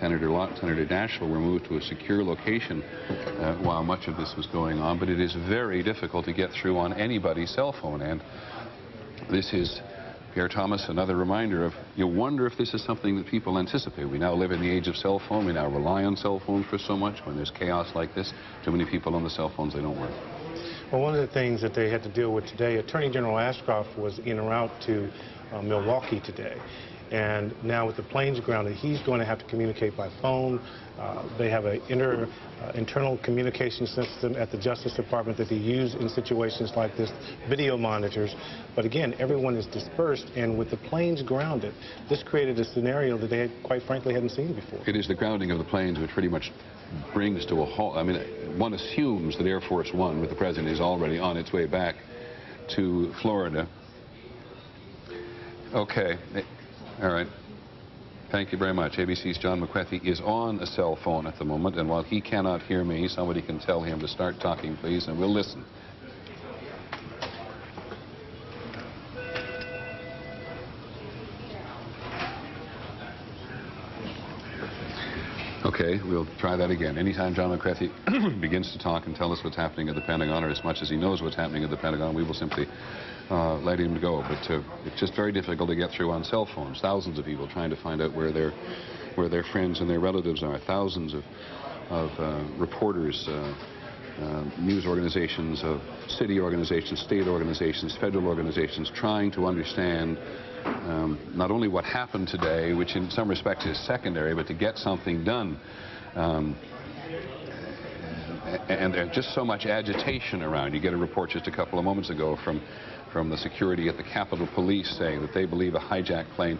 Senator Lott and Senator Daschle were moved to a secure location while much of this was going on, but it is very difficult to get through on anybody's cell phone. And this is, Pierre Thomas, another reminder of, you wonder if this is something that people anticipate. We now live in the age of cell phone. We now rely on cell phones for so much. When there's chaos like this, too many people on the cell phones, they don't work. Well, one of the things that they had to deal with today, Attorney General Ashcroft was en route to Milwaukee today. And now with the planes grounded, he's going to have to communicate by phone. They have an internal communication system at the Justice Department that they use in situations like this, video monitors. But again, everyone is dispersed, and with the planes grounded, this created a scenario that they had, quite frankly, hadn't seen before. It is the grounding of the planes which pretty much brings to a halt. I mean, one assumes that Air Force One with the President is already on its way back to Florida. Okay. All right. Thank you very much. ABC's John McWethy is on a cell phone at the moment, and while he cannot hear me, somebody can tell him to start talking, please, and we'll listen. Okay, we'll try that again. Anytime John McWethy begins to talk and tell us what's happening at the Pentagon, or as much as he knows what's happening at the Pentagon, we will simply let him go. But it's just very difficult to get through on cell phones. Thousands of people trying to find out where their friends and their relatives are. Thousands of reporters, news organizations, of city organizations, state organizations, federal organizations, trying to understand not only what happened today, which in some respects is secondary, but to get something done. And there's just so much agitation around. You get a report just a couple of moments ago from the security at the Capitol Police saying that they believe a hijacked plane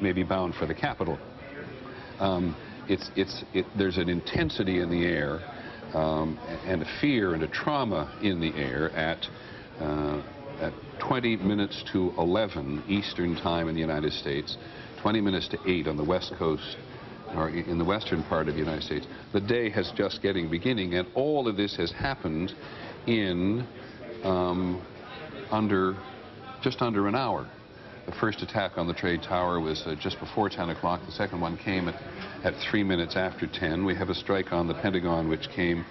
may be bound for the Capitol. There's an intensity in the air and a fear and a trauma in the air at 20 minutes to 11 Eastern Time in the United States, 20 minutes to 8 on the West Coast, or in the western part of the United States. The day has just beginning, and all of this has happened in just under an hour. The first attack on the trade tower was just before 10 o'clock. The second one came at 3 minutes after 10. We have a strike on the Pentagon, which came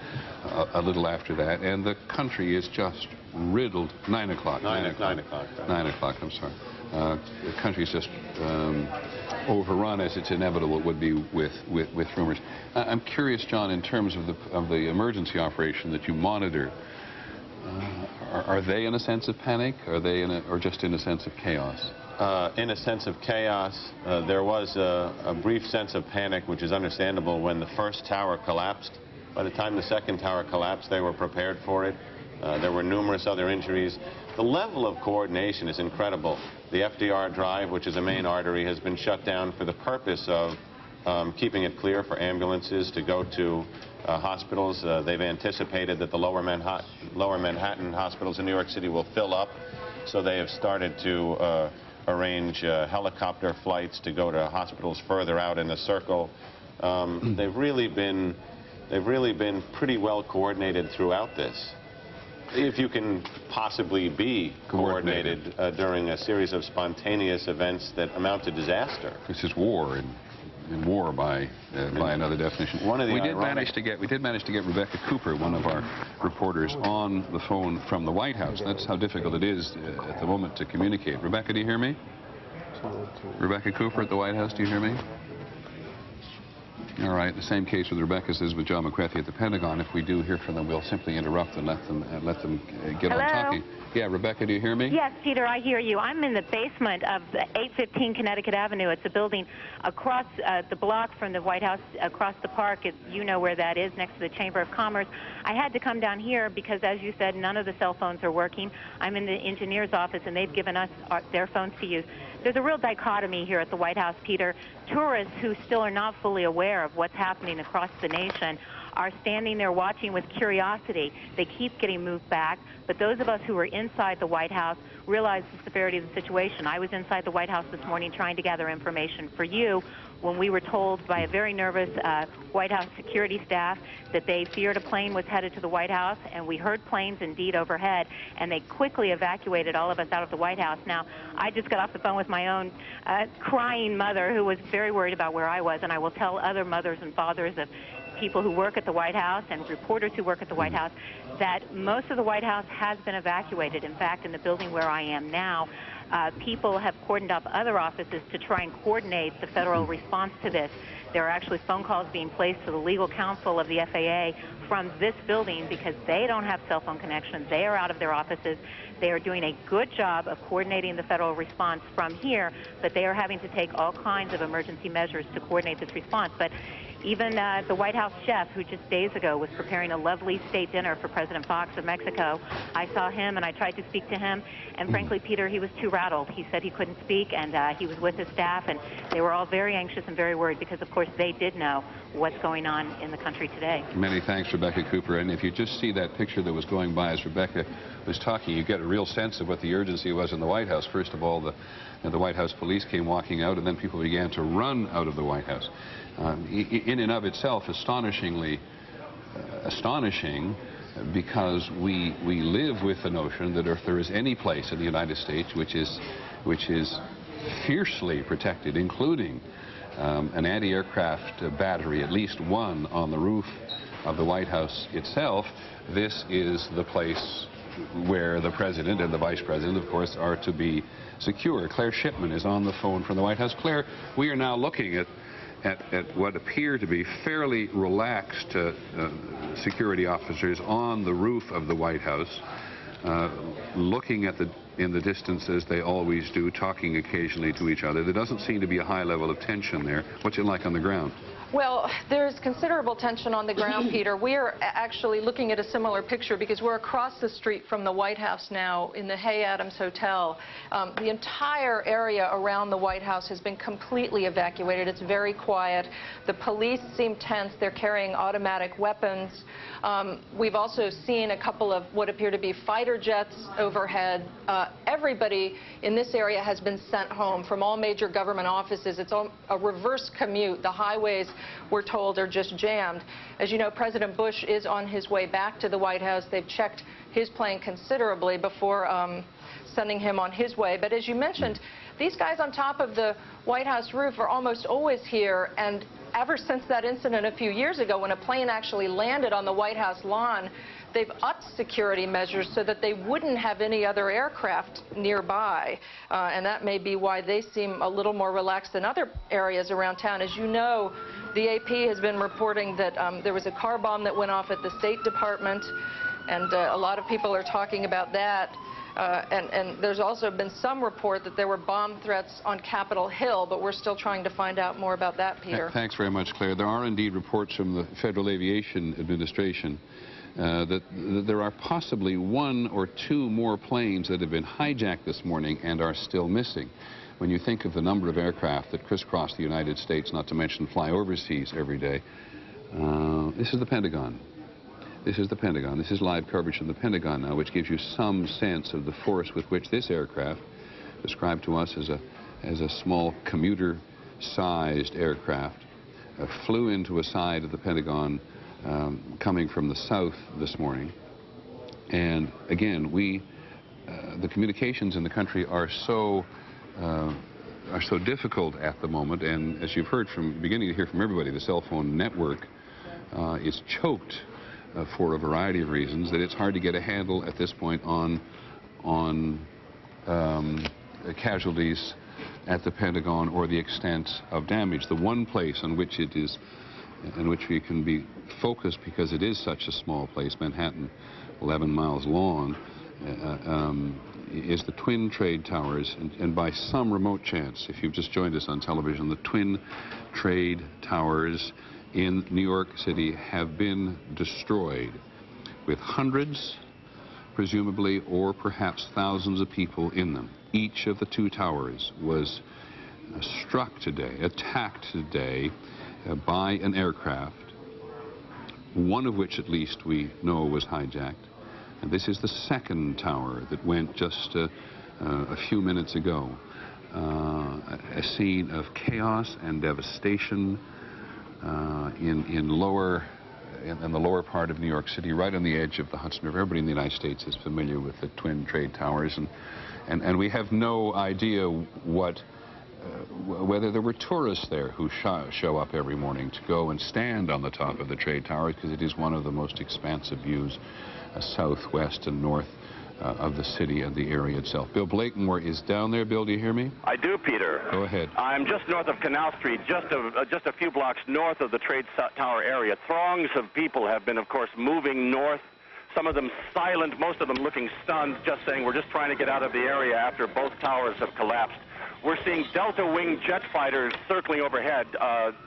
a little after that, and the country is just riddled. 9 o'clock. 9 o'clock. 9 o'clock, I'm sorry. The country's just overrun, as it's inevitable it would be with rumors. I'm curious, John, in terms of the emergency operation that you monitor, are they in a sense of panic? Are they or just in a sense of chaos? In a sense of chaos. There was a brief sense of panic, which is understandable when the first tower collapsed. By the time the second tower collapsed, they were prepared for it. There were numerous other injuries. The level of coordination is incredible. The FDR Drive, which is a main artery, has been shut down for the purpose of keeping it clear for ambulances to go to hospitals. They've anticipated that the lower Manhattan hospitals in New York City will fill up, so they have started to arrange helicopter flights to go to hospitals further out in the circle. They've really been pretty well coordinated throughout this. If you can possibly be coordinated during a series of spontaneous events that amount to disaster. This is war, and war by another definition. We did manage to get Rebecca Cooper, one of our reporters, on the phone from the White House. That's how difficult it is at the moment to communicate. Rebecca, do you hear me? Rebecca Cooper at the White House, do you hear me? All right, the same case with Rebecca as with John McWethy at the Pentagon. If we do hear from them, we'll simply interrupt and let them get on talking. Yeah, Rebecca, do you hear me? Yes, Peter, I hear you. I'm in the basement of the 815 Connecticut Avenue. It's a building across the block from the White House, across the park. You know where that is, next to the Chamber of Commerce. I had to come down here because, as you said, none of the cell phones are working. I'm in the engineer's office, and they've given us their phones to use. There's a real dichotomy here at the White House, Peter. Tourists who still are not fully aware of what's happening across the nation are standing there watching with curiosity. They keep getting moved back, but those of us who are inside the White House realize the severity of the situation. I was inside the White House this morning trying to gather information for you. when we were told by a very nervous White House security staff that they feared a plane was headed to the White House, and we heard planes indeed overhead, and they quickly evacuated all of us out of the White House. Now, I just got off the phone with my own crying mother who was very worried about where I was, and I will tell other mothers and fathers of people who work at the White House and reporters who work at the White House that most of the White House has been evacuated. In fact, in the building where I am now, people have cordoned up other offices to try and coordinate the federal response to this. There are actually phone calls being placed to the legal counsel of the FAA from this building because they don't have cell phone connections. They are out of their offices. They are doing a good job of coordinating the federal response from here, but they are having to take all kinds of emergency measures to coordinate this response. But even the White House chef, who just days ago was preparing a lovely state dinner for President Fox of Mexico, I saw him and I tried to speak to him, and frankly, Peter, he was too rattled. He said he couldn't speak, and he was with his staff, and they were all very anxious and very worried because, of course, they did know what's going on in the country today. Many thanks, Rebecca Cooper. And if you just see that picture that was going by as Rebecca was talking, you get a real sense of what the urgency was in the White House. First of all, the White House police came walking out, and then people began to run out of the White House. In and of itself, astonishingly astonishing, because we live with the notion that if there is any place in the United States which is fiercely protected, including an anti-aircraft battery, at least one on the roof of the White House itself, this is the place where the President and the Vice President, of course, are to be secure. Claire Shipman is on the phone from the White House. Claire, we are now looking at what appear to be fairly relaxed security officers on the roof of the White House, looking at in the distance as they always do, talking occasionally to each other. There doesn't seem to be a high level of tension there. What's it like on the ground? Well, there's considerable tension on the ground, Peter. We are actually looking at a similar picture because we're across the street from the White House now in the Hay Adams Hotel. The entire area around the White House has been completely evacuated. It's very quiet. The police seem tense. They're carrying automatic weapons. We've also seen a couple of what appear to be fighter jets overhead. Everybody in this area has been sent home from all major government offices. It's a reverse commute. The highways, we're told, are just jammed. As you know, President Bush is on his way back to the White House. They've checked his plane considerably before sending him on his way. But as you mentioned, these guys on top of the White House roof are almost always here, and ever since that incident a few years ago when a plane actually landed on the White House lawn, they've upped security measures so that they wouldn't have any other aircraft nearby. And that may be why they seem a little more relaxed than other areas around town. As you know, the AP has been reporting that there was a car bomb that went off at the State Department, and a lot of people are talking about that. And there's also been some report that there were bomb threats on Capitol Hill, but we're still trying to find out more about that, Peter. Thanks very much, Claire. There are indeed reports from the Federal Aviation Administration that there are possibly one or two more planes that have been hijacked this morning and are still missing. When you think of the number of aircraft that crisscross the United States, not to mention fly overseas every day, this is the Pentagon. This is the Pentagon. This is live coverage from the Pentagon now, which gives you some sense of the force with which this aircraft, described to us as a small commuter-sized aircraft, flew into a side of the Pentagon coming from the south this morning. And again, the communications in the country are so difficult at the moment, and as you've heard beginning to hear from everybody, the cell phone network is choked for a variety of reasons, that it's hard to get a handle at this point on casualties at the Pentagon or the extent of damage. The one place in which we can be focused, because it is such a small place, Manhattan, 11 miles long, is the Twin Trade Towers, and by some remote chance, if you've just joined us on television, the Twin Trade Towers in New York City have been destroyed, with hundreds, presumably, or perhaps thousands of people in them. Each of the two towers was struck today, attacked today by an aircraft, one of which at least we know was hijacked. And this is the second tower that went just a few minutes ago. a scene of chaos and devastation in the lower part of New York City, right on the edge of the Hudson River. Everybody in the United States is familiar with the Twin Trade Towers, and we have no idea whether there were tourists there who show up every morning to go and stand on the top of the trade towers, because it is one of the most expansive views south, west, and north of the city and the area itself. Bill Blakenmore is down there. Bill, do you hear me? I do, Peter. Go ahead. I'm just north of Canal Street, just a few blocks north of the Trade Tower area. Throngs of people have been, of course, moving north. Some of them silent, most of them looking stunned, just saying we're just trying to get out of the area after both towers have collapsed. We're seeing Delta-wing jet fighters circling overhead,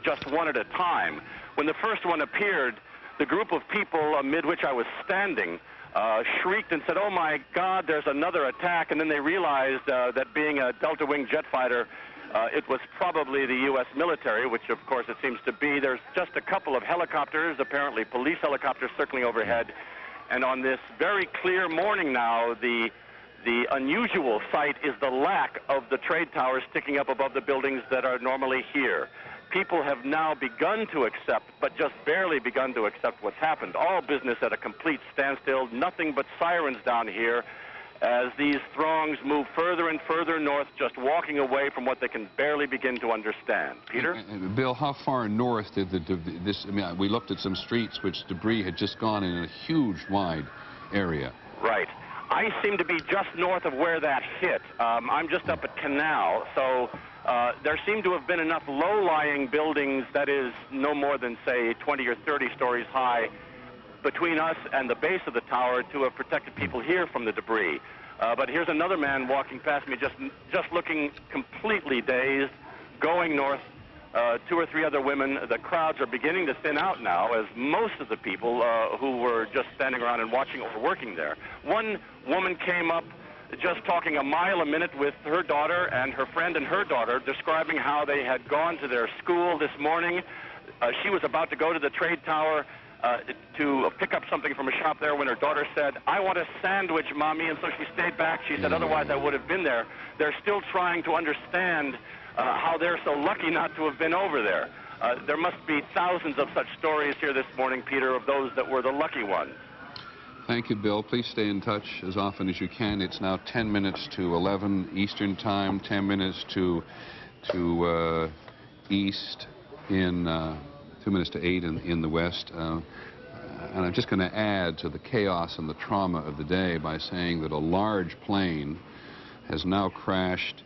just one at a time. When the first one appeared, the group of people amid which I was standing shrieked and said, "Oh my God, there's another attack," and then they realized that being a Delta-wing jet fighter, it was probably the U.S. military, which of course it seems to be. There's just a couple of helicopters, apparently police helicopters, circling overhead. And on this very clear morning now, the unusual sight is the lack of the trade towers sticking up above the buildings that are normally here. People have now begun to accept, but just barely begun to accept what's happened. All business at a complete standstill, nothing but sirens down here as these throngs move further and further north, just walking away from what they can barely begin to understand. Peter? Bill, how far north did this, I mean, we looked at some streets which debris had just gone in a huge, wide area. Right. I seem to be just north of where that hit. I'm just up at Canal, so there seem to have been enough low-lying buildings, that is no more than, say, 20 or 30 stories high, between us and the base of the tower to have protected people here from the debris. But here's another man walking past me, just looking completely dazed, going north. Two or three other women. The crowds are beginning to thin out now, as most of the people who were just standing around and watching were working there. One woman came up just talking a mile a minute with her daughter and her friend and her daughter, describing how they had gone to their school this morning. She was about to go to the trade tower to pick up something from a shop there when her daughter said, "I want a sandwich, Mommy," and so she stayed back. She said, "Otherwise I would have been there." They're still trying to understand how they're so lucky not to have been over there. There must be thousands of such stories here this morning, Peter, of those that were the lucky ones. Thank you, Bill. Please stay in touch as often as you can. It's now 10 minutes to 11 Eastern Time, 10 minutes to East in 2 minutes to 8 in the West. And I'm just going to add to the chaos and the trauma of the day by saying that a large plane has now crashed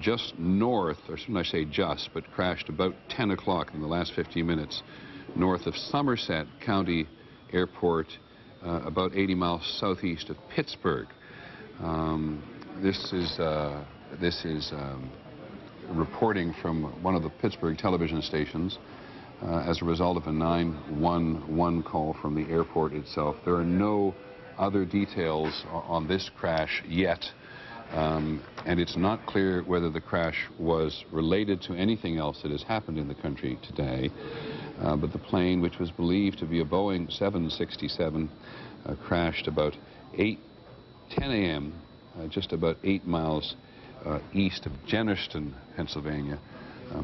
just north, or shouldn't I say just, but crashed about 10 o'clock in the last 15 minutes, north of Somerset County Airport, about 80 miles southeast of Pittsburgh. This is reporting from one of the Pittsburgh television stations as a result of a 911 call from the airport itself. There are no other details on this crash yet. And it's not clear whether the crash was related to anything else that has happened in the country today. But the plane, which was believed to be a Boeing 767, crashed about 10 a.m., just about 8 miles east of Jennerston, Pennsylvania.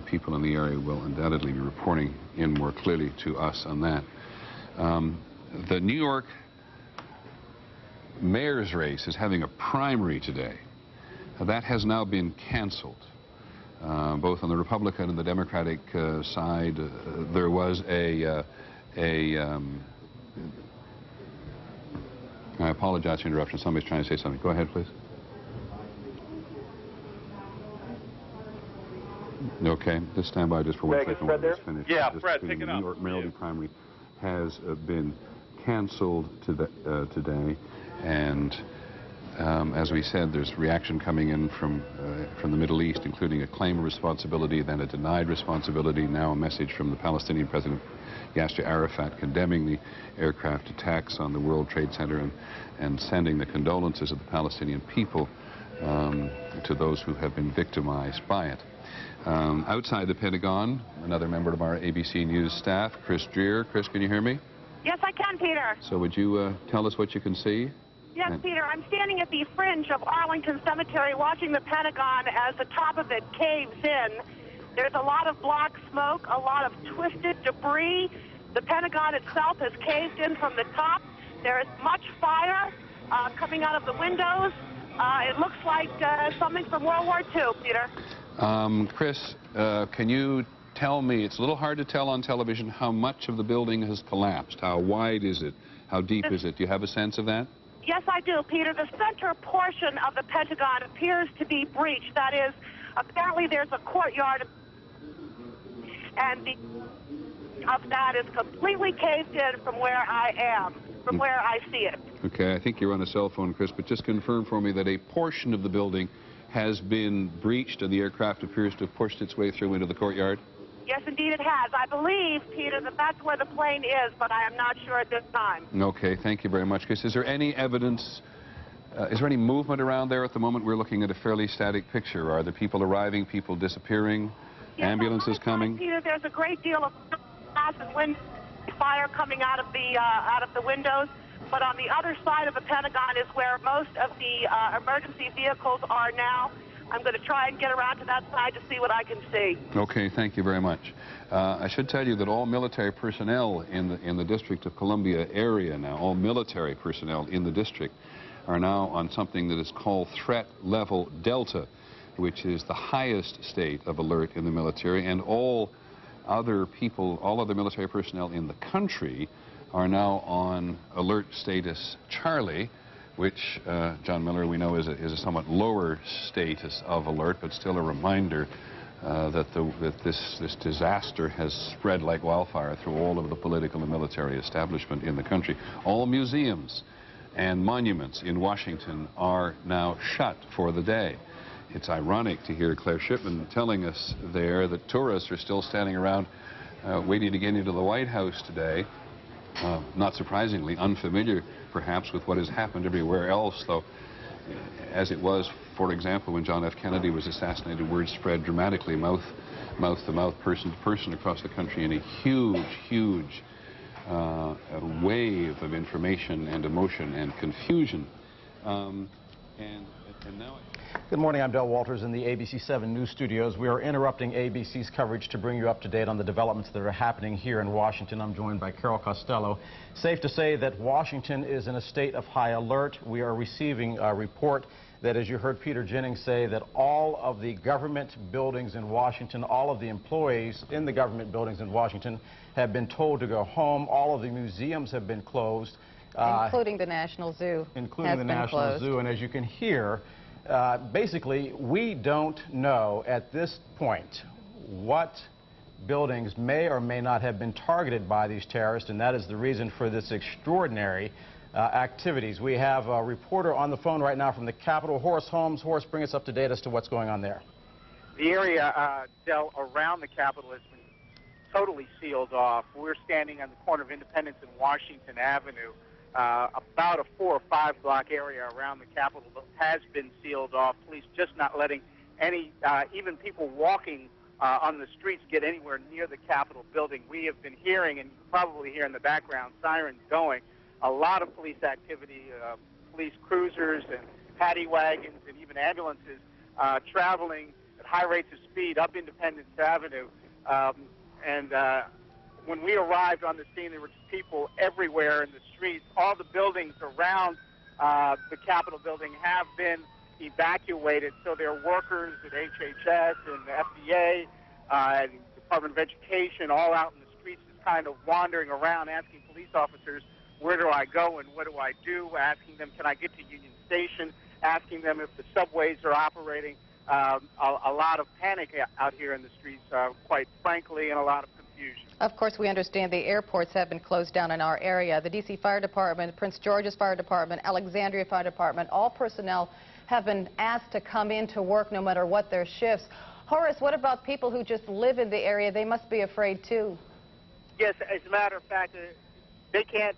People in the area will undoubtedly be reporting in more clearly to us on that. The New York mayor's race is having a primary today. That has now been canceled. Both on the Republican and the Democratic side, there was I apologize for interruption. Somebody's trying to say something. Go ahead, please. Okay, just stand by just for 1 second. Fred there? Yeah, Fred, pick it up. The New York mayoralty primary has been canceled today, and as we said, there's reaction coming in from the Middle East, including a claim of responsibility, then a denied responsibility, now a message from the Palestinian President Yasser Arafat condemning the aircraft attacks on the World Trade Center and sending the condolences of the Palestinian people to those who have been victimized by it. Outside the Pentagon, another member of our ABC News staff, Chris Dreer. Chris, can you hear me? Yes, I can, Peter. So would you tell us what you can see? Yes, Peter, I'm standing at the fringe of Arlington Cemetery watching the Pentagon as the top of it caves in. There's a lot of black smoke, a lot of twisted debris. The Pentagon itself has caved in from the top. There is much fire coming out of the windows. It looks like something from World War II, Peter. Chris, can you tell me, it's a little hard to tell on television, how much of the building has collapsed? How wide is it? How deep is it? Do you have a sense of that? Yes, I do, Peter. The center portion of the Pentagon appears to be breached. That is, apparently there's a courtyard, and the of that is completely caved in from where I am, from where I see it. Okay, I think you're on a cell phone, Chris, but just confirm for me that a portion of the building has been breached and the aircraft appears to have pushed its way through into the courtyard? Yes, indeed it has. I believe, Peter, that that's where the plane is, but I am not sure at this time. Okay, thank you very much, Chris. Is there any evidence, is there any movement around there at the moment? We're looking at a fairly static picture. Are there people arriving, people disappearing, ambulances coming? Peter, there's a great deal of glass and wind fire coming out of the windows, but on the other side of the Pentagon is where most of the emergency vehicles are now. I'm going to try and get around to that side to see what I can see. Okay, thank you very much. I should tell you that all military personnel in the District of Columbia area now, all military personnel in the district, are now on something that is called Threat Level Delta, which is the highest state of alert in the military, and all other military personnel in the country are now on alert status Charlie, which, John Miller, we know is a somewhat lower status of alert, but still a reminder that this disaster has spread like wildfire through all of the political and military establishment in the country. All museums and monuments in Washington are now shut for the day. It's ironic to hear Claire Shipman telling us there that tourists are still standing around waiting to get into the White House today. Not surprisingly, unfamiliar perhaps with what has happened everywhere else, though, as it was, for example, when John F. Kennedy was assassinated, word spread dramatically, mouth to mouth, person to person across the country in a huge wave of information and emotion and confusion. And now Good morning, I'm Del Walters in the ABC 7 News Studios. We are interrupting ABC's coverage to bring you up to date on the developments that are happening here in Washington. I'm joined by Carol Costello. Safe to say that Washington is in a state of high alert. We are receiving a report that, as you heard Peter Jennings say, that all of the government buildings in Washington, all of the employees in the government buildings in Washington have been told to go home. All of the museums have been closed. Including the National Zoo. Including the National Zoo. And as you can hear, basically, we don't know at this point what buildings may or may not have been targeted by these terrorists, and that is the reason for this extraordinary activities. We have a reporter on the phone right now from the Capitol, Horace Holmes. Horace, bring us up to date as to what's going on there. The area, Del, around the Capitol has been totally sealed off. We're standing on the corner of Independence and Washington Avenue. About a 4 or 5 block area around the Capitol has been sealed off. Police just not letting any, even people walking on the streets get anywhere near the Capitol building. We have been hearing, and you can probably hear in the background, sirens going. A lot of police activity, police cruisers and paddy wagons and even ambulances traveling at high rates of speed up Independence Avenue. When we arrived on the scene, there were people everywhere in the streets. All the buildings around the Capitol building have been evacuated, so there are workers at HHS and the FDA and Department of Education all out in the streets just kind of wandering around asking police officers, where do I go and what do I do, asking them, can I get to Union Station, asking them if the subways are operating. A lot of panic out here in the streets, quite frankly, and a lot of confusion. Of course, we understand the airports have been closed down in our area. The D.C. Fire Department, Prince George's Fire Department, Alexandria Fire Department, all personnel have been asked to come in to work no matter what their shifts. Horace, what about people who just live in the area? They must be afraid, too. Yes, as a matter of fact, they can't,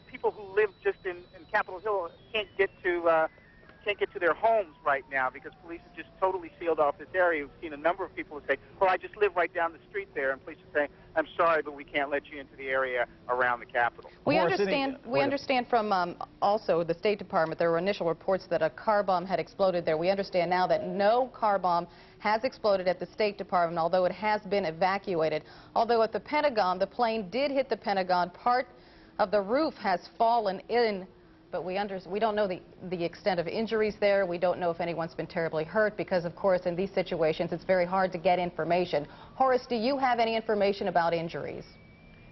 people who live just in Capitol Hill can't get to can't get to their homes right now because police have just totally sealed off this area. We've seen a number of people who say, well, I just live right down the street there, and police are saying, I'm sorry, but we can't let you into the area around the Capitol. We understand from also the State Department, there were initial reports that a car bomb had exploded there. We understand now that no car bomb has exploded at the State Department, although it has been evacuated. Although at the Pentagon, the plane did hit the Pentagon. Part of the roof has fallen in, but we don't know the extent of injuries there. We don't know if anyone's been terribly hurt because, of course, in these situations, it's very hard to get information. Horace, do you have any information about injuries?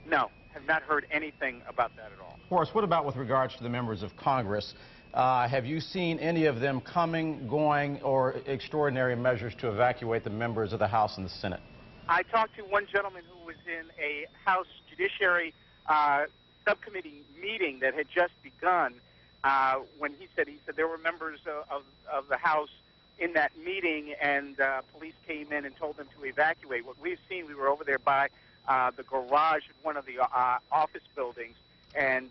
No, have not heard anything about that at all. Horace, what about with regards to the members of Congress? Have you seen any of them coming, going, or extraordinary measures to evacuate the members of the House and the Senate? I talked to one gentleman who was in a House Judiciary subcommittee meeting that had just begun when he said there were members of the House in that meeting, and police came in and told them to evacuate. What we've seen, we were over there by the garage of one of the office buildings, and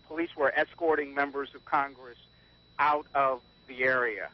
police were escorting members of Congress out of the area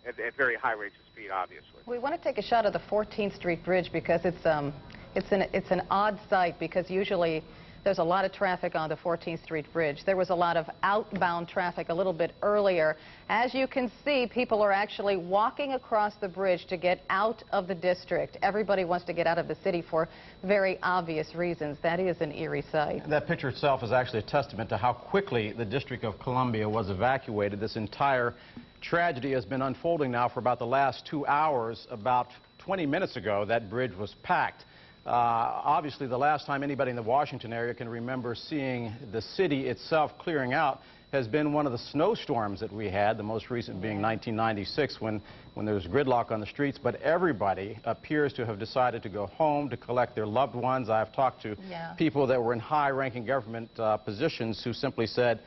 at very high rates of speed, obviously. We want to take a shot of the 14th Street Bridge because it's an odd sight, because usually there's a lot of traffic on the 14th Street Bridge. There was a lot of outbound traffic a little bit earlier. As you can see, people are actually walking across the bridge to get out of the district. Everybody wants to get out of the city for very obvious reasons. That is an eerie sight. That picture itself is actually a testament to how quickly the District of Columbia was evacuated. This entire tragedy has been unfolding now for about the last 2 hours. About 20 minutes ago, that bridge was packed. Obviously, the last time anybody in the Washington area can remember seeing the city itself clearing out has been one of the snowstorms that we had, the most recent being 1996 when there was gridlock on the streets. But everybody appears to have decided to go home to collect their loved ones. I've talked to people that were in high-ranking government positions who simply said,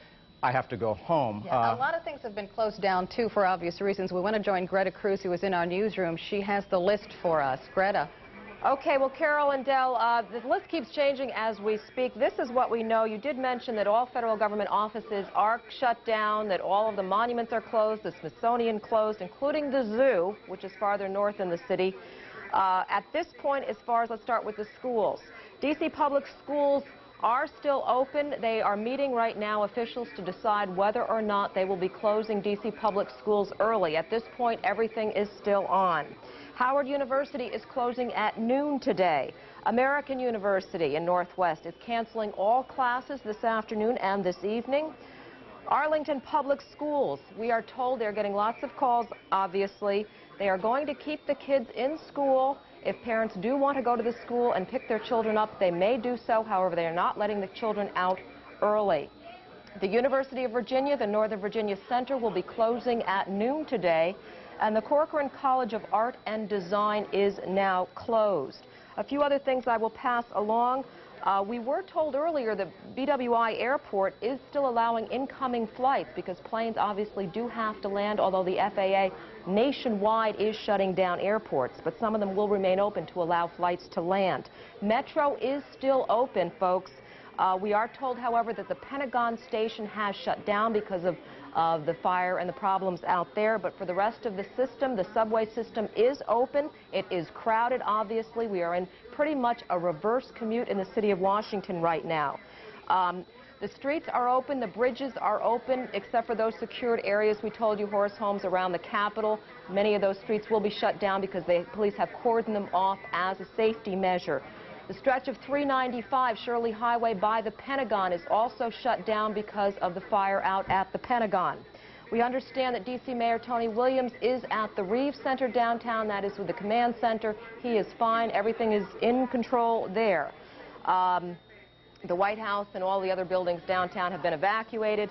I have to go home. A lot of things have been closed down, too, for obvious reasons. We want to join Greta Cruz, who is in our newsroom. She has the list for us. Greta. Okay, well, Carol and Del, the list keeps changing as we speak. This is what we know. You did mention that all federal government offices are shut down, that all of the monuments are closed, the Smithsonian closed, including the zoo, which is farther north in the city. At this point, as far as, let's start with the schools. D.C. public schools are still open. They are meeting right now, officials, to decide whether or not they will be closing D.C. public schools early. At this point, everything is still on. Howard University is closing at noon today. American University in Northwest is canceling all classes this afternoon and this evening. Arlington Public Schools, we are told they're getting lots of calls, obviously. They are going to keep the kids in school. If parents do want to go to the school and pick their children up, they may do so. However, they are not letting the children out early. The University of Virginia, the Northern Virginia Center, will be closing at noon today. And the Corcoran College of Art and Design is now closed. A few other things I will pass along. We were told earlier that BWI Airport is still allowing incoming flights because planes obviously do have to land, although the FAA nationwide is shutting down airports, but some of them will remain open to allow flights to land. Metro is still open, folks. We are told, however, that the Pentagon station has shut down because of the fire and the problems out there. But for the rest of the system, the subway system is open. It is crowded, obviously. We are in pretty much a reverse commute in the city of Washington right now. The streets are open, the bridges are open, except for those secured areas we told you, Horace Holmes, around the Capitol. Many of those streets will be shut down because the police have cordoned them off as a safety measure. The stretch of 395 Shirley Highway by the Pentagon is also shut down because of the fire out at the Pentagon. We understand that D.C. Mayor Tony Williams is at the Reeves Center downtown. That is with the command center. He is fine. Everything is in control there. The White House and all the other buildings downtown have been evacuated.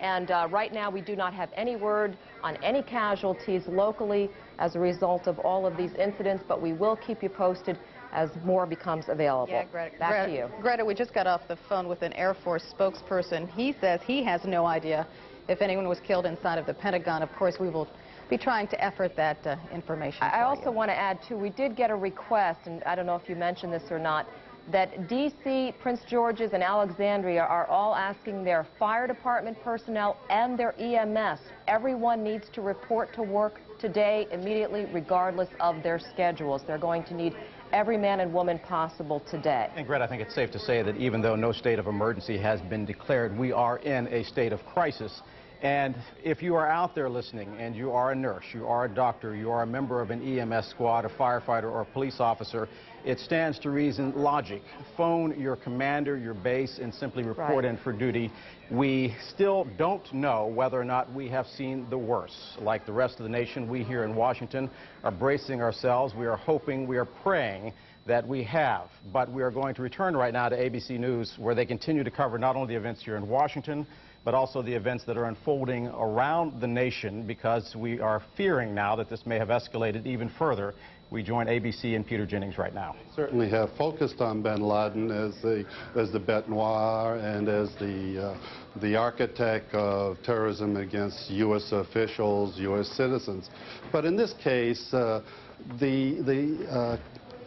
And right now we do not have any word on any casualties locally as a result of all of these incidents, but we will keep you posted as more becomes available. Yeah, Greta, Back to you. Greta, we just got off the phone with an Air Force spokesperson. He says he has no idea if anyone was killed inside of the Pentagon. Of course, we will be trying to effort that information. I also want to add, too, we did get a request, and I don't know if you mentioned this or not, that D.C., Prince George's, and Alexandria are all asking their fire department personnel and their EMS. Everyone needs to report to work today immediately, regardless of their schedules. They're going to need every man and woman possible today. And Greta, I think it's safe to say that even though no state of emergency has been declared, we are in a state of crisis. And if you are out there listening and you are a nurse, you are a doctor, you are a member of an EMS squad, a firefighter, or a police officer, it stands to reason logic. Phone your commander, your base, and simply report in for duty. We still don't know whether or not we have seen the worst. Like the rest of the nation, we here in Washington are bracing ourselves. We are hoping, we are praying that we have. But we are going to return right now to ABC News, where they continue to cover not only the events here in Washington, but also the events that are unfolding around the nation, because we are fearing now that this may have escalated even further. We join ABC and Peter Jennings right now. Certainly have focused on bin Laden as the bête noire and as the architect of terrorism against U.S. officials, U.S. citizens. But in this case, the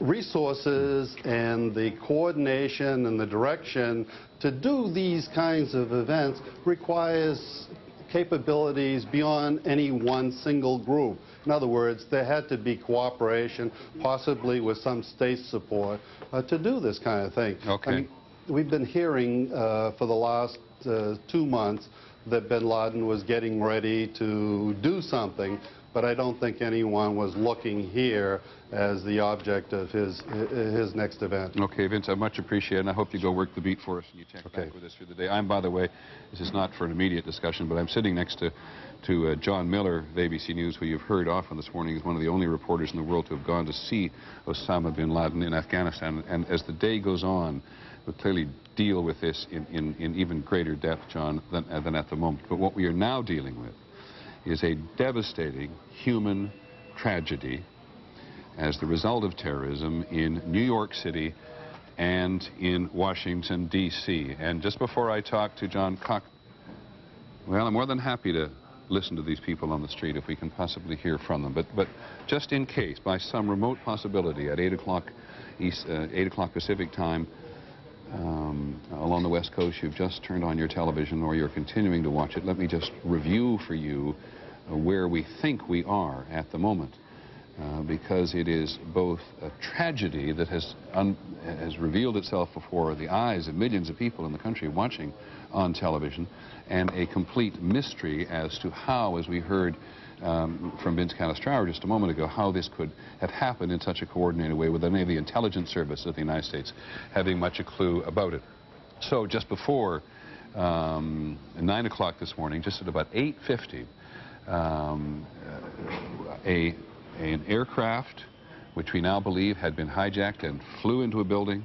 resources and the coordination and the direction to do these kinds of events requires capabilities beyond any one single group. In other words, there had to be cooperation, possibly with some state support, to do this kind of thing. Okay. I mean, we've been hearing for the last 2 months that bin Laden was getting ready to do something, but I don't think anyone was looking here as the object of his next event. Okay, Vince, I much appreciate it, and I hope you go work the beat for us and you check back with us through the day. I'm, by the way, this is not for an immediate discussion, but I'm sitting next to John Miller of ABC News, who you've heard often this morning. He's one of the only reporters in the world to have gone to see Osama bin Laden in Afghanistan. And as the day goes on, we'll clearly deal with this in even greater depth, John, than at the moment. But what we are now dealing with is a devastating human tragedy as the result of terrorism in New York City and in Washington, D.C. And just before I talk to John Cock, well, I'm more than happy to listen to these people on the street if we can possibly hear from them. But just in case, by some remote possibility, at 8 o'clock Pacific time, along the West Coast, you've just turned on your television or you're continuing to watch it, let me just review for you where we think we are at the moment. Because it is both a tragedy that has revealed itself before the eyes of millions of people in the country watching on television, and a complete mystery as to how, as we heard from Vince Canestraro just a moment ago, how this could have happened in such a coordinated way without any of the intelligence service of the United States having much a clue about it. So just before 9 o'clock this morning, just at about 8:50, an aircraft, which we now believe had been hijacked and flew into a building,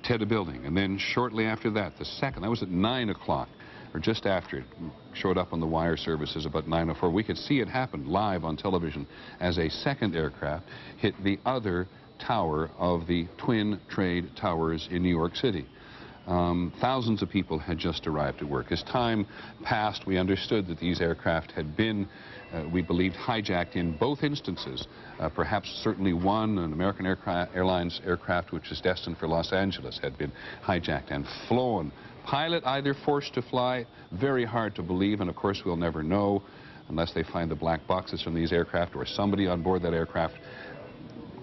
hit a building. And then shortly after that, that was at 9 o'clock, or just after it, showed up on the wire services about 9:04. We could see it happen live on television as a second aircraft hit the other tower of the twin trade towers in New York City. Thousands of people had just arrived at work. As time passed, we understood that these aircraft had been, we believed, hijacked in both instances. Perhaps certainly one, an American Airlines aircraft which was destined for Los Angeles, had been hijacked and flown. Pilot either forced to fly, very hard to believe, and of course we'll never know unless they find the black boxes from these aircraft, or somebody on board that aircraft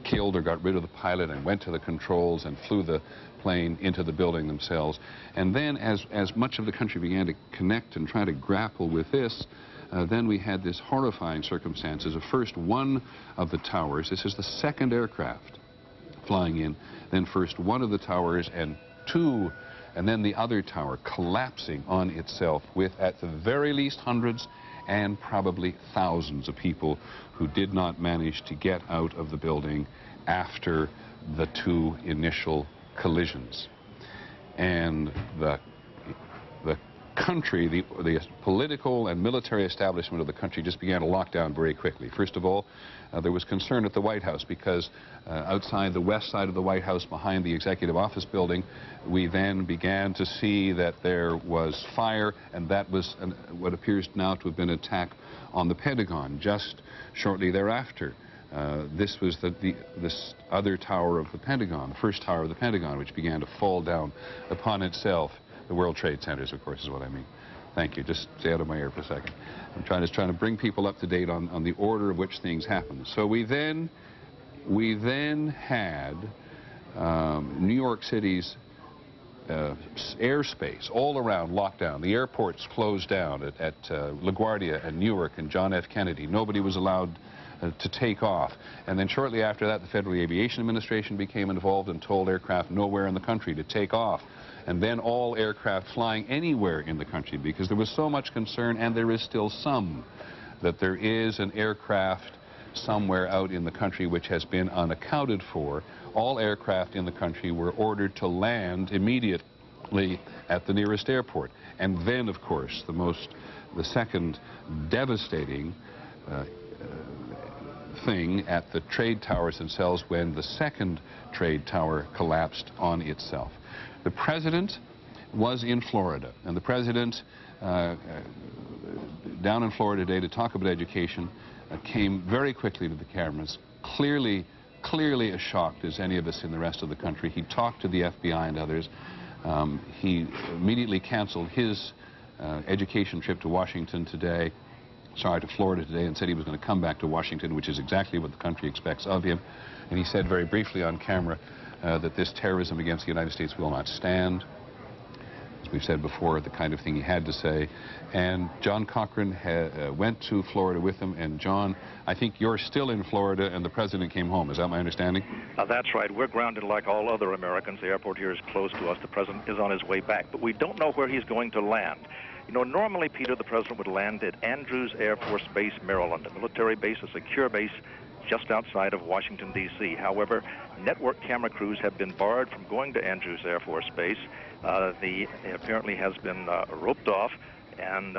killed or got rid of the pilot and went to the controls and flew the plane into the building themselves. And then as much of the country began to connect and try to grapple with this, then we had this horrifying circumstances of first one of the towers, this is the second aircraft flying in, then first one of the towers and two, and then the other tower collapsing on itself with, at the very least, hundreds and probably thousands of people who did not manage to get out of the building after the two initial collisions. And the country, the political and military establishment of the country just began to lock down very quickly. First of all, there was concern at the White House because outside the west side of the White House, behind the Executive Office building, we then began to see that there was fire, and that was what appears now to have been an attack on the Pentagon. Just shortly thereafter, This was this other tower of the Pentagon, the first tower of the Pentagon, which began to fall down upon itself. The World Trade Centers, of course, is what I mean. Thank you. Just stay out of my ear for a second. I'm trying to bring people up to date on the order of which things happened. So we then had New York City's airspace all around locked down. The airports closed down at LaGuardia and Newark and John F. Kennedy. Nobody was allowed to take off. And then shortly after that, the Federal Aviation Administration became involved and told aircraft nowhere in the country to take off. And then all aircraft flying anywhere in the country, because there was so much concern, and there is still some, that there is an aircraft somewhere out in the country which has been unaccounted for. All aircraft in the country were ordered to land immediately at the nearest airport. And then, of course, the second devastating thing at the trade towers themselves, when the second trade tower collapsed on itself. The president was in Florida, and the president down in Florida today to talk about education came very quickly to the cameras, clearly as shocked as any of us in the rest of the country. He talked to the FBI and others. He immediately canceled his education trip to Washington today, to Florida today, and said he was going to come back to Washington, which is exactly what the country expects of him. And he said very briefly on camera that this terrorism against the United States will not stand. As we've said before, the kind of thing he had to say. And John Cochran went to Florida with him. And John, I think you're still in Florida and the president came home. Is that my understanding? That's right. We're grounded like all other Americans. The airport here is close to us. The president is on his way back. But we don't know where he's going to land. You know, normally, Peter, the president would land at Andrews Air Force Base, Maryland, a military base, a secure base just outside of Washington, D.C. However, network camera crews have been barred from going to Andrews Air Force Base. It apparently has been roped off and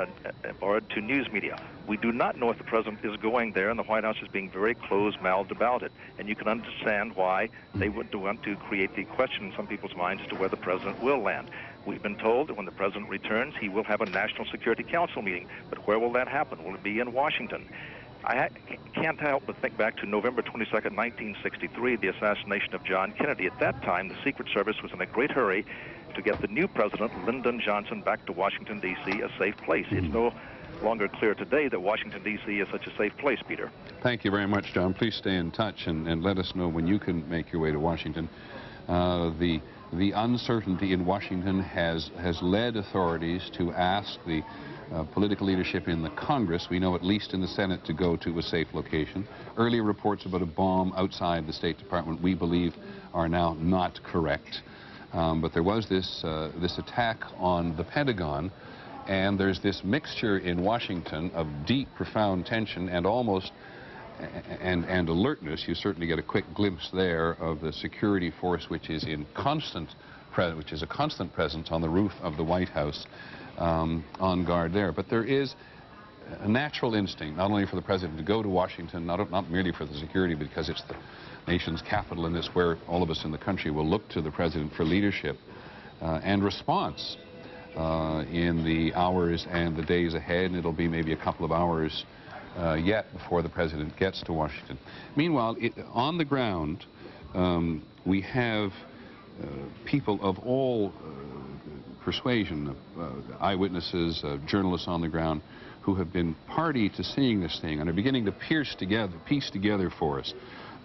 barred to news media. We do not know if the president is going there, and the White House is being very close-mouthed about it. And you can understand why they would want to create the question in some people's minds as to where the president will land. We've been told that when the president returns, he will have a National Security Council meeting. But where will that happen? Will it be in Washington? I can't help but think back to November 22nd, 1963, the assassination of John Kennedy. At that time, the Secret Service was in a great hurry to get the new president, Lyndon Johnson, back to Washington, D.C., a safe place. It's no longer clear today that Washington, D.C. is such a safe place, Peter. Thank you very much, John. Please stay in touch and let us know when you can make your way to Washington. The uncertainty in Washington has led authorities to ask the political leadership in the Congress, we know at least in the Senate, to go to a safe location. Earlier reports about a bomb outside the State Department, we believe, are now not correct. But there was this attack on the Pentagon, and there's this mixture in Washington of deep, profound tension and almost and alertness. You certainly get a quick glimpse there of the security force, which is a constant presence on the roof of the White House, on guard there. But there is a natural instinct, not only for the president to go to Washington, not merely for the security, because it's the nation's capital and it's where all of us in the country will look to the president for leadership and response in the hours and the days ahead. And it'll be maybe a couple of hours yet before the president gets to Washington. Meanwhile, on the ground, we have people of all persuasion, eyewitnesses, journalists on the ground, who have been party to seeing this thing and are beginning to piece together for us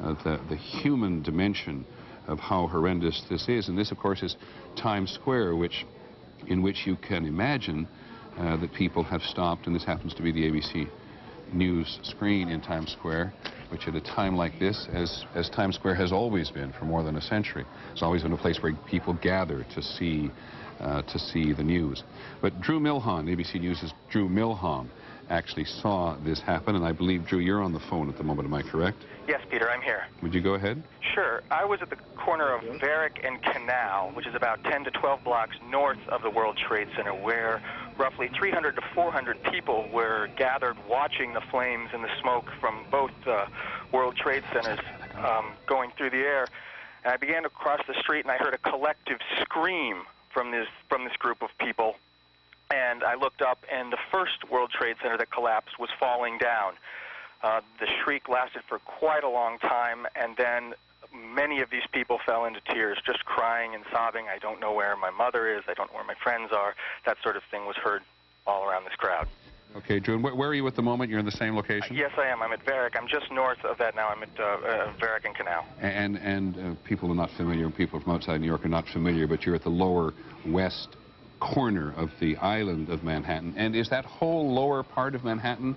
the human dimension of how horrendous this is. And this, of course, is Times Square, in which you can imagine that people have stopped, and this happens to be the ABC News screen in Times Square, which at a time like this, as Times Square has always been for more than a century, it's always been a place where people gather to see the news. But Drew Milhon, ABC News' Drew Milhon, actually saw this happen, and I believe, Drew, you're on the phone at the moment, am I correct? Yes, Peter, I'm here. Would you go ahead? Sure. I was at the corner of Varick and Canal, which is about 10 to 12 blocks north of the World Trade Center, where roughly 300 to 400 people were gathered watching the flames and the smoke from both World Trade Centers going through the air. And I began to cross the street, and I heard a collective scream from this group of people. And I looked up, and the first World Trade Center that collapsed was falling down. The shriek lasted for quite a long time, and then many of these people fell into tears, just crying and sobbing. I don't know where my mother is. I don't know where my friends are. That sort of thing was heard all around this crowd. Okay, Drew, where are you at the moment? You're in the same location? Yes, I am. I'm at Varick. I'm just north of that now. I'm at Varick and Canal. And people are not familiar, people from outside New York are not familiar, but you're at the lower west corner of the island of Manhattan. And is that whole lower part of Manhattan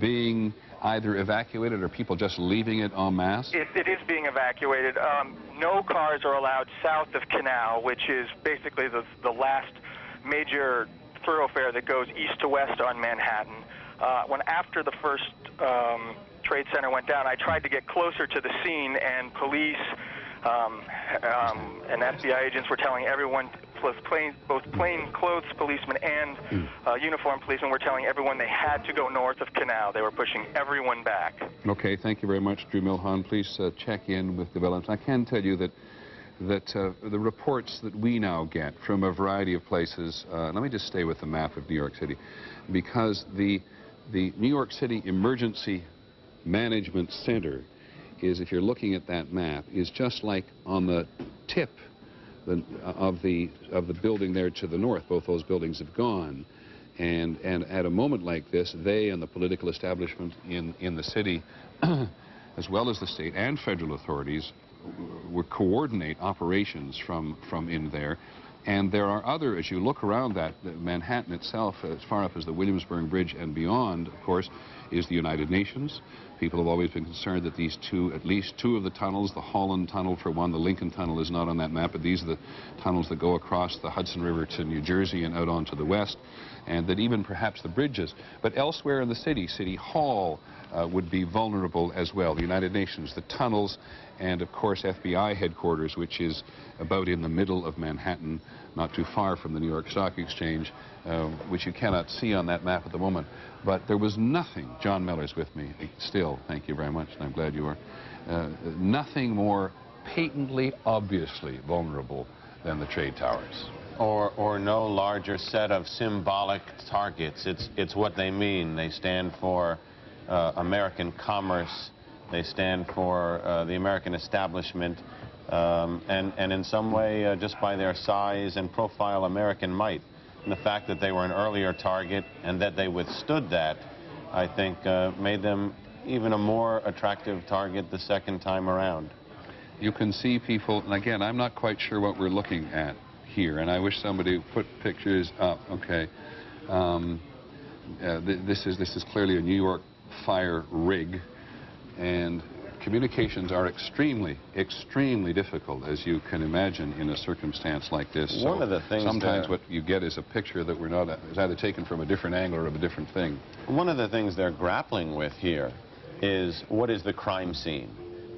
being either evacuated or people just leaving it en masse? It is being evacuated. No cars are allowed south of Canal, which is basically the last major thoroughfare that goes east to west on Manhattan. After the first Trade Center went down, I tried to get closer to the scene, and police and FBI agents were telling everyone, both plainclothes policemen and uniformed policemen were telling everyone they had to go north of Canal. They were pushing everyone back. Okay, thank you very much, Drew Milhon. Please check in with developments. I can tell you that the reports that we now get from a variety of places, let me just stay with the map of New York City, because the New York City Emergency Management Center is, if you're looking at that map, is just like on the tip of the building there to the north. Both those buildings have gone. And at a moment like this, they and the political establishment in the city, as well as the state and federal authorities, would coordinate operations from in there. And there are other, as you look around that, Manhattan itself, as far up as the Williamsburg Bridge and beyond, of course, is the United Nations. People have always been concerned that these at least two of the tunnels, the Holland Tunnel for one, the Lincoln Tunnel is not on that map, but these are the tunnels that go across the Hudson River to New Jersey and out onto the west, and that even perhaps the bridges. But elsewhere in the city, City Hall would be vulnerable as well. The United Nations, the tunnels, and of course FBI headquarters, which is about in the middle of Manhattan, not too far from the New York Stock Exchange, which you cannot see on that map at the moment. But there was nothing, John Miller's with me still, thank you very much, and I'm glad you are, nothing more patently, obviously vulnerable than the trade towers. Or no larger set of symbolic targets. It's what they mean. They stand for American commerce. They stand for the American establishment, and in some way, just by their size and profile, American might. And the fact that they were an earlier target and that they withstood that, I think, made them even a more attractive target the second time around. You can see people, and again, I'm not quite sure what we're looking at here, and I wish somebody would put pictures up. Okay, this is clearly a New York fire rig, and communications are extremely, extremely difficult, as you can imagine, in a circumstance like this. One of the things sometimes what you get is a picture that is either taken from a different angle or of a different thing. One of the things they're grappling with here is what is the crime scene.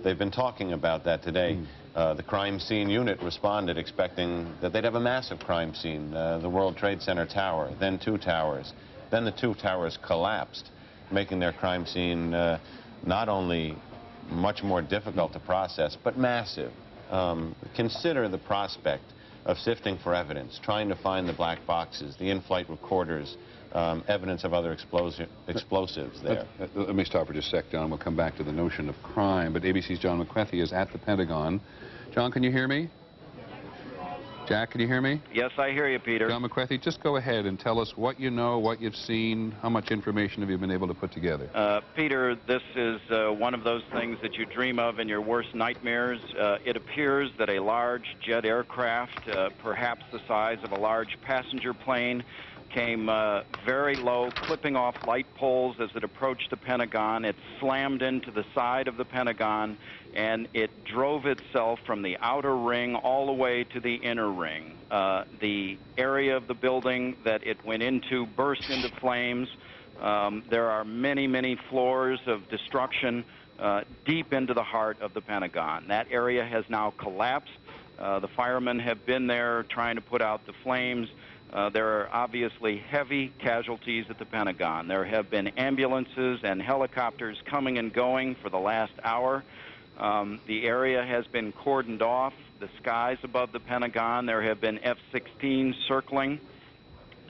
They've been talking about that today. The crime scene unit responded expecting that they'd have a massive crime scene, the World Trade Center tower, then two towers. Then the two towers collapsed, making their crime scene not only much more difficult to process, but massive. Consider the prospect of sifting for evidence, trying to find the black boxes, the in-flight recorders, evidence of other explosives there. Let me stop for just a sec, John. We'll come back to the notion of crime. But ABC's John McWethy is at the Pentagon. John, can you hear me? Jack, can you hear me? Yes, I hear you, Peter. John McWethy, just go ahead and tell us what you know, what you've seen, how much information have you been able to put together? Peter, this is one of those things that you dream of in your worst nightmares. It appears that a large jet aircraft, perhaps the size of a large passenger plane, came very low, clipping off light poles as it approached the Pentagon. It slammed into the side of the Pentagon, and it drove itself from the outer ring all the way to the inner ring. The area of the building that it went into burst into flames. There are many, many floors of destruction deep into the heart of the Pentagon. That area has now collapsed. The firemen have been there trying to put out the flames. There are obviously heavy casualties at the Pentagon. There have been ambulances and helicopters coming and going for the last hour. The area has been cordoned off. The skies above the Pentagon, there have been F-16s circling.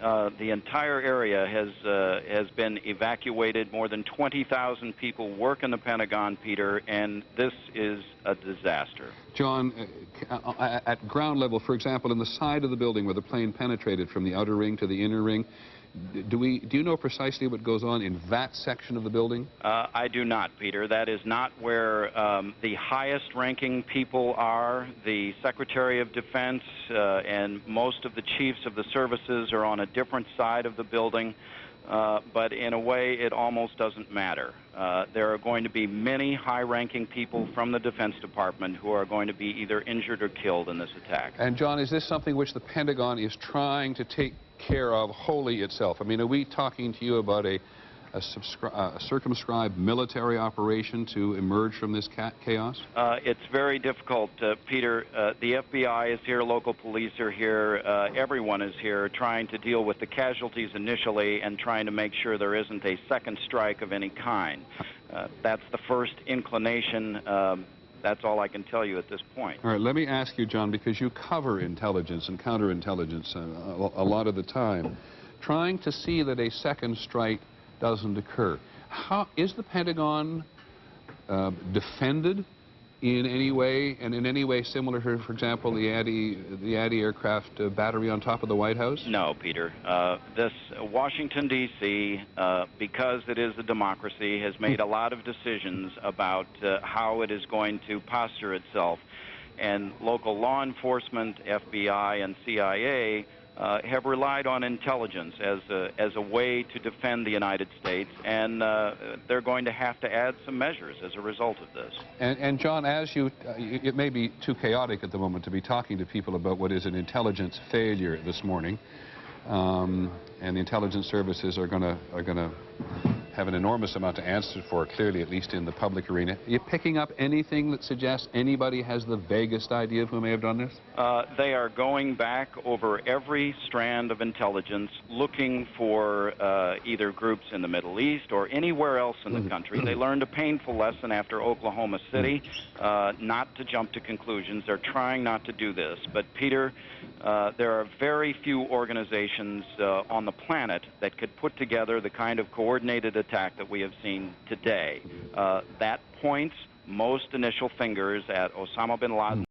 the entire area has been evacuated. More than 20,000 people work in the Pentagon, Peter, and this is a disaster. John, at ground level, for example, in the side of the building where the plane penetrated from the outer ring to the inner ring, do you know precisely what goes on in that section of the building? I do not, Peter. That is not where the highest-ranking people are. The Secretary of Defense and most of the chiefs of the services are on a different side of the building. But in a way, it almost doesn't matter. There are going to be many high-ranking people from the Defense Department who are going to be either injured or killed in this attack. And, John, is this something which the Pentagon is trying to take care of wholly itself? I mean, are we talking to you about a circumscribed military operation to emerge from this chaos? It's very difficult, Peter. The FBI is here, local police are here, everyone is here trying to deal with the casualties initially and trying to make sure there isn't a second strike of any kind. That's the first inclination. That's all I can tell you at this point. All right, let me ask you, John, because you cover intelligence and counterintelligence a lot of the time, trying to see that a second strike doesn't occur. How is the Pentagon defended in any way, and in any way similar to, for example, the anti-aircraft battery on top of the White House? No, Peter. This Washington, D.C., because it is a democracy, has made a lot of decisions about how it is going to posture itself. And local law enforcement, FBI and CIA, have relied on intelligence as a way to defend the United States, and they're going to have to add some measures as a result of this. And John, as it may be too chaotic at the moment to be talking to people about what is an intelligence failure this morning, and the intelligence services are going to have an enormous amount to answer for, clearly, at least in the public arena. Are you picking up anything that suggests anybody has the vaguest idea of who may have done this? They are going back over every strand of intelligence, looking for either groups in the Middle East or anywhere else in the country. They learned a painful lesson after Oklahoma City, not to jump to conclusions. They're trying not to do this. But, Peter, there are very few organizations on the planet that could put together the kind of coordinated attack that we have seen today. That points most initial fingers at Osama bin Laden.